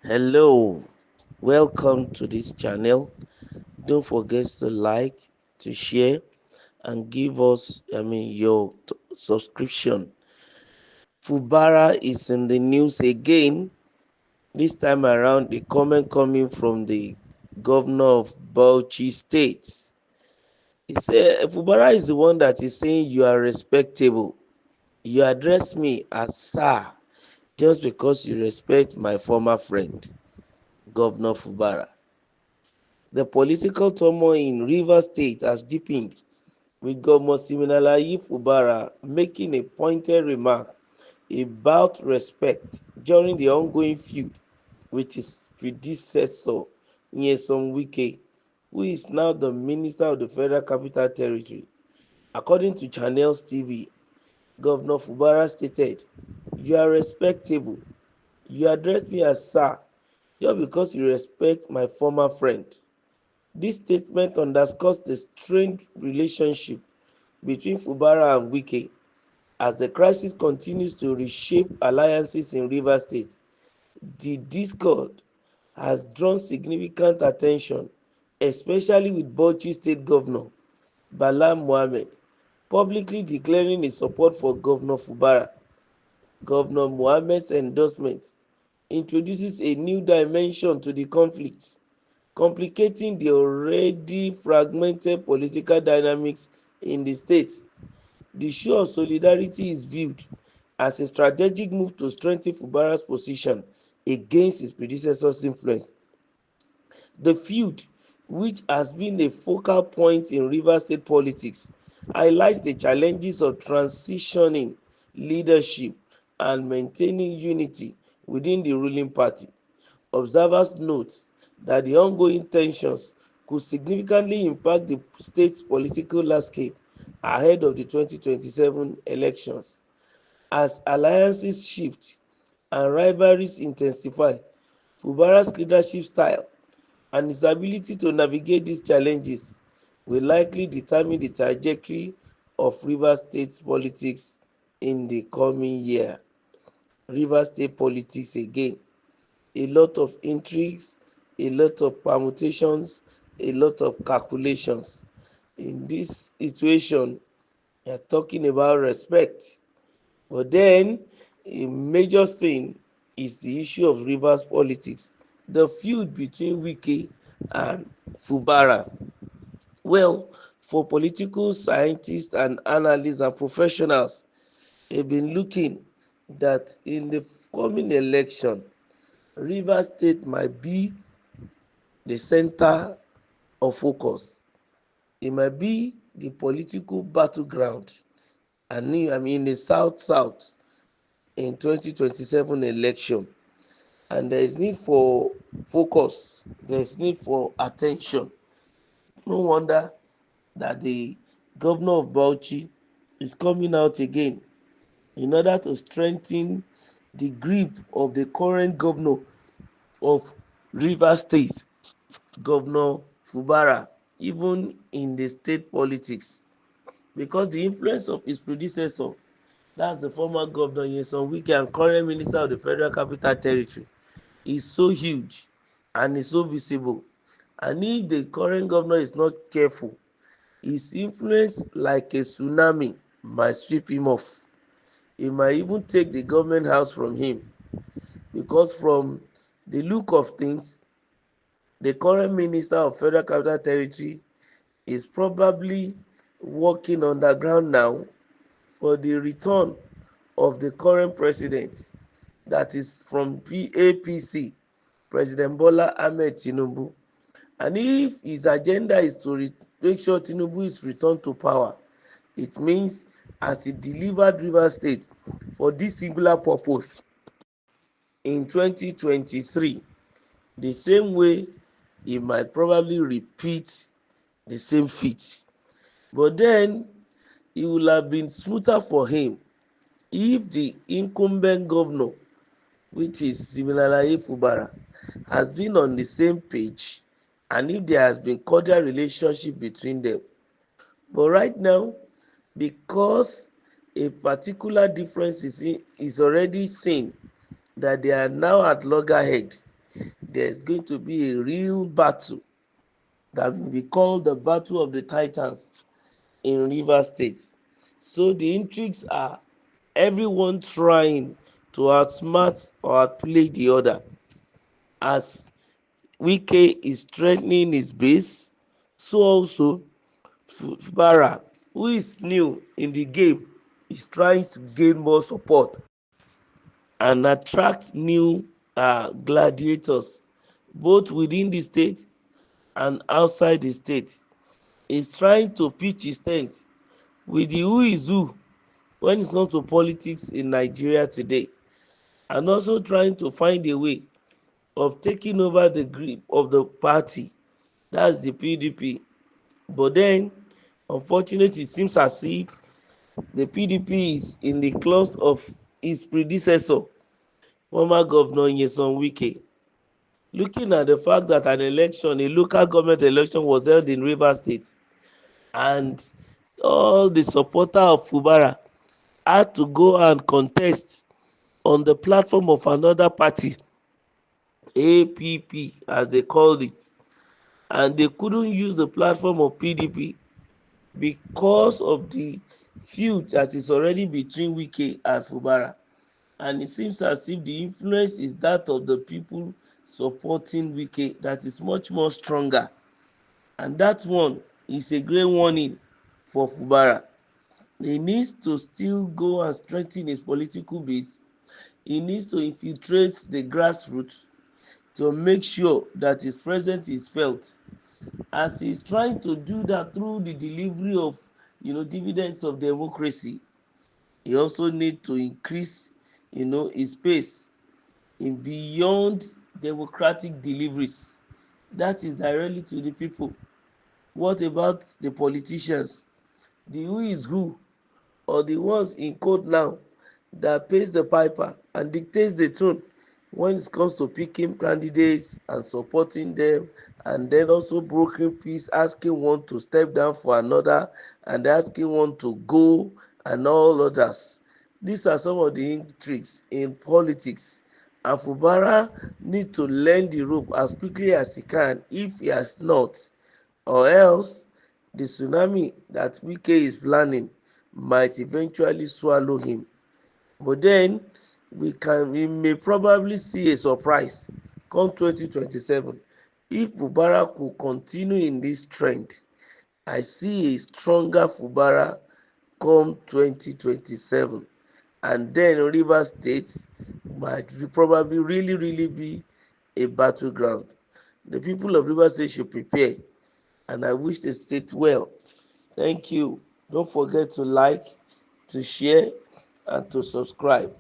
Hello, welcome to this channel. Don't forget to like, to share, and give us your subscription. Fubara is in the news again. This time around, the comment coming from the governor of Bauchi State. He said Fubara is the one that is saying you are respectable. You address me as sir just because you respect my former friend, Governor Fubara. The political turmoil in Rivers State has deepened, with Governor Siminalayi Fubara making a pointed remark about respect during the ongoing feud with his predecessor, Nyesom Wike, who is now the Minister of the Federal Capital Territory. According to Channels TV, Governor Fubara stated, "You are respectable. You address me as sir just because you respect my former friend." This statement underscores the strained relationship between Fubara and Wike as the crisis continues to reshape alliances in Rivers State. The discord has drawn significant attention, especially with Bauchi State Governor Bala Mohammed publicly declaring his support for Governor Fubara. Governor Mohammed's endorsement introduces a new dimension to the conflict, complicating the already fragmented political dynamics in the state. The show of solidarity is viewed as a strategic move to strengthen Fubara's position against his predecessor's influence. The feud, which has been a focal point in Rivers State politics, highlights the challenges of transitioning leadership and maintaining unity within the ruling party. Observers note that the ongoing tensions could significantly impact the state's political landscape ahead of the 2027 elections. As alliances shift and rivalries intensify, Fubara's leadership style and his ability to navigate these challenges will likely determine the trajectory of Rivers State politics in the coming year. Rivers State politics again. A lot of intrigues, a lot of permutations, a lot of calculations. In this situation, we are talking about respect. But then, a major thing is the issue of Rivers politics, the feud between Wike and Fubara. Well, for political scientists and analysts and professionals, have been looking that in the coming election, Rivers State might be the center of focus. It might be the political battleground. And in the South in 2027 election. And there is need for focus. There is need for attention. No wonder that the governor of Bauchi is coming out again in order to strengthen the grip of the current governor of Rivers State, Governor Fubara, even in the state politics, because the influence of his predecessor, that's the former governor Nyesom Wike and current minister of the Federal Capital Territory, is so huge and is so visible. And if the current governor is not careful, his influence like a tsunami might sweep him off. It might even take the government house from him, because from the look of things, the current minister of Federal Capital Territory is probably working underground now for the return of the current president, that is from APC, President Bola Ahmed Tinubu. And if his agenda is to make sure Tinubu is returned to power, it means as he delivered Rivers State for this singular purpose in 2023, the same way he might probably repeat the same feat. But then it would have been smoother for him if the incumbent governor, which is Siminalayi Fubara, has been on the same page and if there has been cordial relationship between them. But right now, because a particular difference is already seen, that they are now at loggerhead, there's going to be a real battle that will be called the Battle of the Titans in Rivers State. So the intrigues are everyone trying to outsmart or outplay the other. As Wike is strengthening his base, so also Fubara, who is new in the game, is trying to gain more support and attract new gladiators both within the state and outside the state. Is trying to pitch his tent with the who is who when it comes to politics in Nigeria today, and also trying to find a way of taking over the grip of the party, that's the PDP. But then, unfortunately, it seems as if the PDP is in the claws of its predecessor, former Governor Nyesom Wike. Looking at the fact that an election, a local government election, was held in Rivers State, and all the supporters of Fubara had to go and contest on the platform of another party, APP as they called it, and they couldn't use the platform of PDP because of the feud that is already between Wike and Fubara. And it seems as if the influence is that of the people supporting Wike that is much more stronger. And that one is a great warning for Fubara. He needs to still go and strengthen his political base. He needs to infiltrate the grassroots to make sure that his presence is felt. As he's trying to do that through the delivery of dividends of democracy, he also need to increase his pace in beyond democratic deliveries. That is directly to the people. What about the politicians? The who is who, or the ones in code now that pays the piper and dictates the tune when it comes to picking candidates and supporting them, and then also brokering peace, asking one to step down for another and asking one to go and all others. These are some of the intrigues in politics, and Fubara need to learn the rope as quickly as he can if he has not, or else the tsunami that Wike is planning might eventually swallow him. But then we may probably see a surprise come 2027 if Fubara could continue in this trend. I see a stronger Fubara come 2027, and then Rivers State might probably really be a battleground. The people of Rivers State should prepare, and I wish the state well. Thank you. Don't forget to like, to share, and to subscribe.